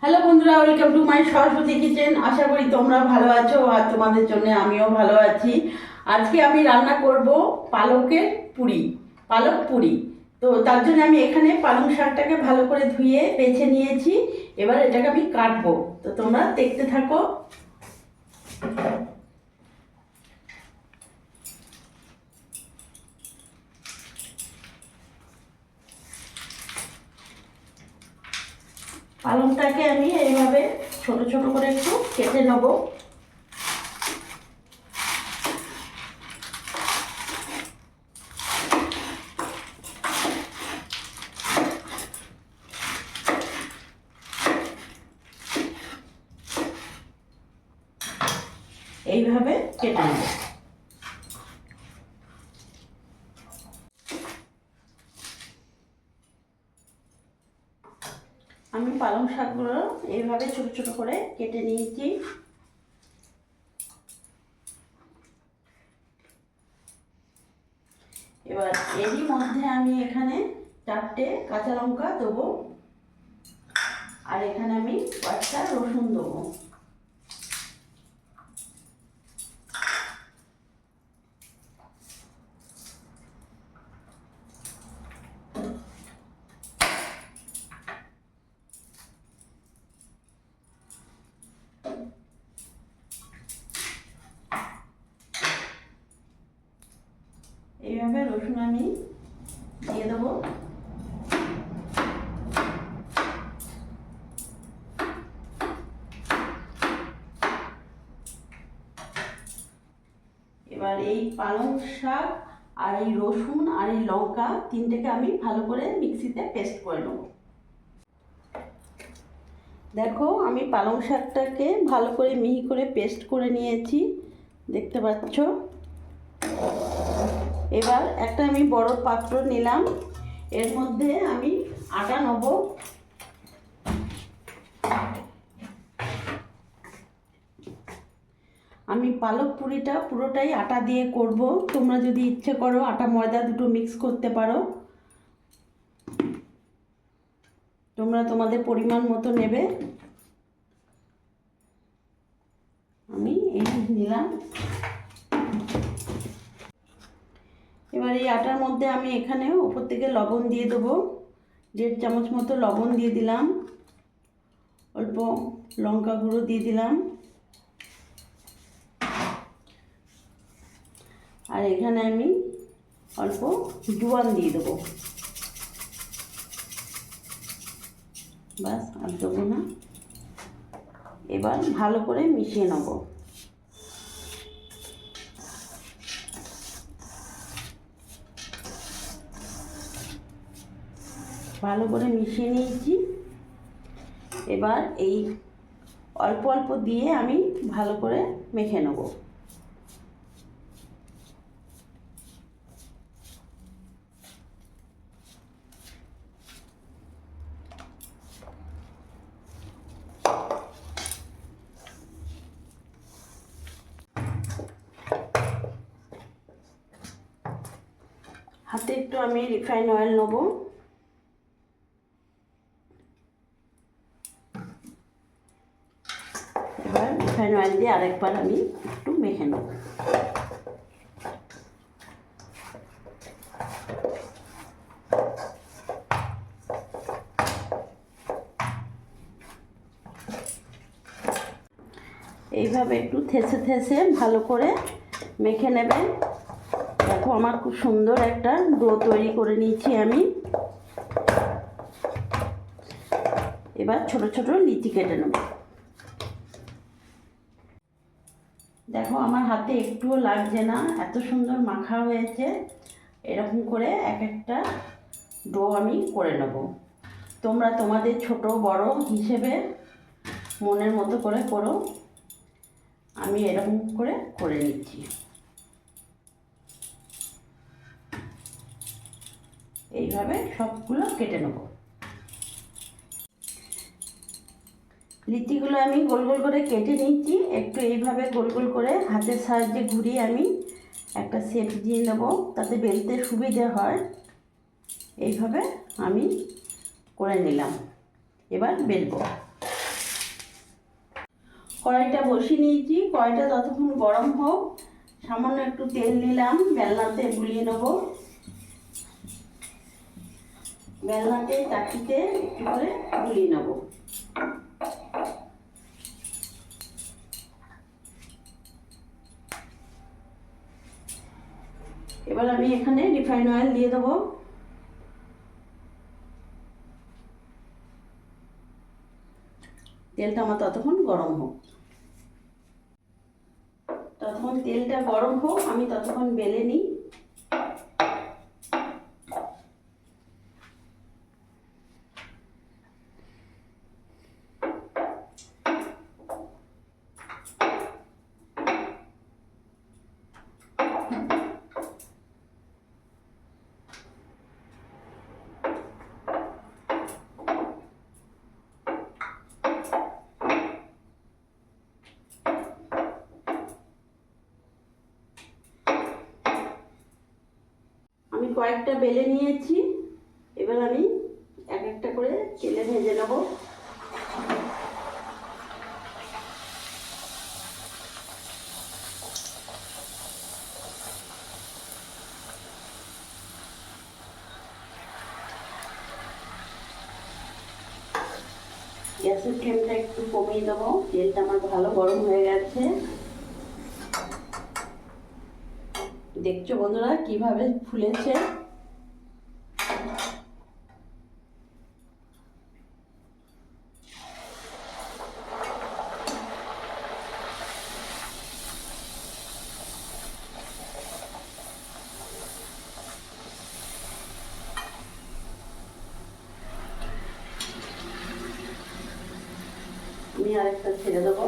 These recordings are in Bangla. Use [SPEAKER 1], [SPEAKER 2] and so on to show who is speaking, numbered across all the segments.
[SPEAKER 1] হ্যালো বন্ধুরা, welcome to my Saraswati kitchen. আশা করি তোমরা ভালো আছো আর তোমাদের জন্য আমিও ভালো আছি। আজকে আমি রান্না করব পালকের পুরি, পালক পুরি। তো তার জন্য আমি এখানে পালং শাকটাকে ভালো করে ধুয়ে বেছে নিয়েছি। এবার এটাকে আমি কাটবো, তো তোমরা দেখতে থাকো। পালংটাকে আমি এইভাবে ছোট ছোট করে একটু কেটে নেবো। এইভাবে কেটে নেব। আমি পালং শাকগুলো এইভাবে ছোট ছোট করে কেটে নিয়েছি। এবার এরই মধ্যে আমি এখানে 4টে কাঁচা লঙ্কা দেবো, আর এখানে আমি 5টা রসুন দেবো। এইভাবে রসুন আমি দিয়ে দেবো। এবার এই পালং শাক আর এই রসুন আর এই লঙ্কা তিনটেকে আমি ভালো করে মিক্সিতে পেস্ট করে নেব। দেখো, আমি পালং শাকটাকে ভালো করে মিহি করে পেস্ট করে নিয়েছি, দেখতে পাচ্ছ। এবার একটা আমি বড় পাত্র নিলাম, এর মধ্যে আমি আটা নেব। আমি পালক পুরিটা পুরোটাই আটা দিয়ে করব। তোমরা যদি ইচ্ছে করো আটা ময়দা দুটো মিক্স করতে পারো, তোমরা তোমাদের পরিমাণ মতো নেবে। আমি এই নিলাম। এবার এই আটার মধ্যে আমি এখানে উপর থেকে লবণ দিয়ে দেবো। 1.5 চামচ মতো লবণ দিয়ে দিলাম, অল্প লঙ্কা গুঁড়ো দিয়ে দিলাম, আর এখানে আমি অল্প জোয়ান দিয়ে দেবো। বাস, আর দেবো না। এবার ভালো করে মিশিয়ে নেব। ভালো করে মিশিয়ে নিয়েছি। এবার এই অল্প অল্প দিয়ে আমি ভালো করে মেখে নেব। হাতে একটু আমি রিফাইন অয়েল নেব। এবার রিফাইন অয়েল দিয়ে আরেকবার আমি একটু মেখে নেব। এইভাবে একটু থেসে থেসে ভালো করে মেখে নেবেন। দেখো, আমার খুব সুন্দর একটা ডো তৈরি করে নিয়েছি আমি। এবার ছোট ছোট লিচি কেটে নেব। দেখো, আমার হাতে একটুও লাগছে না, এত সুন্দর মাখা হয়েছে। এরকম করে এক একটা ডো আমি করে নেব। তোমরা তোমাদের ছোট বড় হিসেবে মনের মতো করে করো। আমি এরকম করে করে নিচ্ছি। এইভাবে সবগুলো কেটে নেব। লিচিগুলো আমি গোল গোল করে কেটে নিচ্ছি। একটু এইভাবে গোল গোল করে হাতের সাহায্যে ঘুরিয়ে আমি একটা শেপ দিয়ে নেব, তাতে বেলতে সুবিধে হয়। এইভাবে আমি করে নিলাম। এবার বেলবো। কড়াইটা বসিয়ে নিয়েছি, কড়াইটা ততক্ষণ গরম হোক। সামান্য একটু তেল নিলাম, বেলনাতে বুলিয়ে নেব। বেলনাতে চাটুতে একটু করে বুলিয়ে নেব। এবার আমি এখানে রিফাইন অয়েল দিয়ে দেবো। তেলটা আমার ততক্ষণ গরম হোক। ততক্ষণ তেলটা গরম হোক, আমি ততক্ষণ বেলে নিই। আমি কয়েকটা বেলে নিয়েছি, এবার আমি এক একটা করে তেলে ভেজে নেব। গ্যাসের ফ্লেমটা একটু কমিয়ে দেবো, তেলটা আমার ভালো গরম হয়ে গেছে। দেখছো বন্ধুরা কিভাবে ফুলেছে। আমি আরেকটা ছেড়ে দেবো।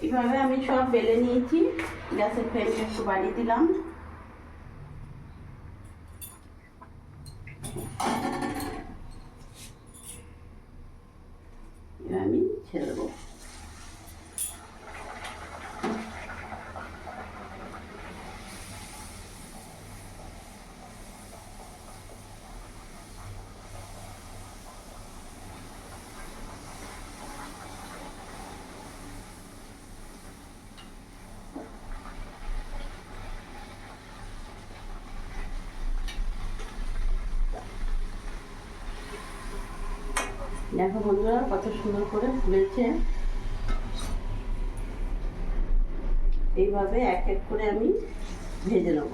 [SPEAKER 1] এইভাবে আমি সব বেলে নিয়েছি। গ্যাসের ফ্লেমটা একটু বাড়িয়ে দিলাম। এবার আমি ছেড়ে দেবো। দেখো বন্ধুরা কত সুন্দর করে ফুলেছে। এইভাবে এক এক করে আমি ভেজে নেব।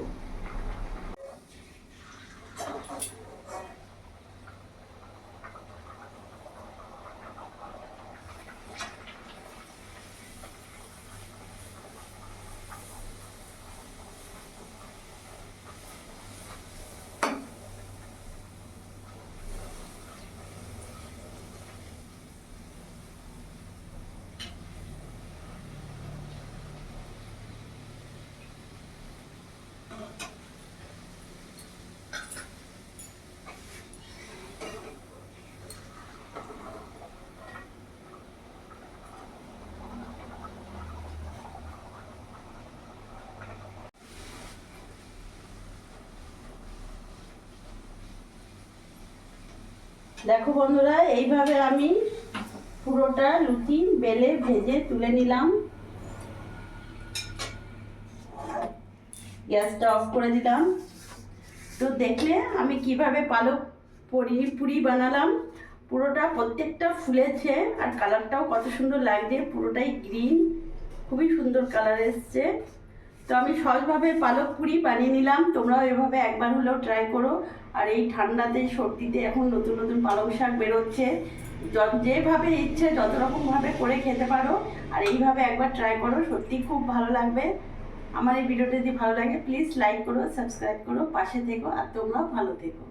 [SPEAKER 1] দেখো বন্ধুরা এইভাবে আমি পুরোটা লুচি বেলে ভেজে তুলে নিলাম। গ্যাসটা অফ করে দিলাম। তো দেখলে আমি কিভাবে পালক পুরি বানালাম। পুরোটা প্রত্যেকটা ফুলেছে আর কালারটাও কত সুন্দর লাগছে, পুরোটাই গ্রিন, খুবই সুন্দর কালার এসছে। তো আমি সহজভাবে পালক পুরি বানিয়ে নিলাম। তোমরাও এভাবে একবার হলেও ট্রাই করো। আর এই ঠান্ডাতে সর্দিতে এখন নতুন নতুন পালং শাক বেরোচ্ছে, যেভাবে ইচ্ছে যত রকমভাবে করে খেতে পারো। আর এইভাবে একবার ট্রাই করো, সত্যি খুব ভালো লাগবে। আমার এই ভিডিওটা যদি ভালো লাগে প্লিজ লাইক করো, সাবস্ক্রাইব করো, পাশে থেকো, আর তোমরাও ভালো থেকো।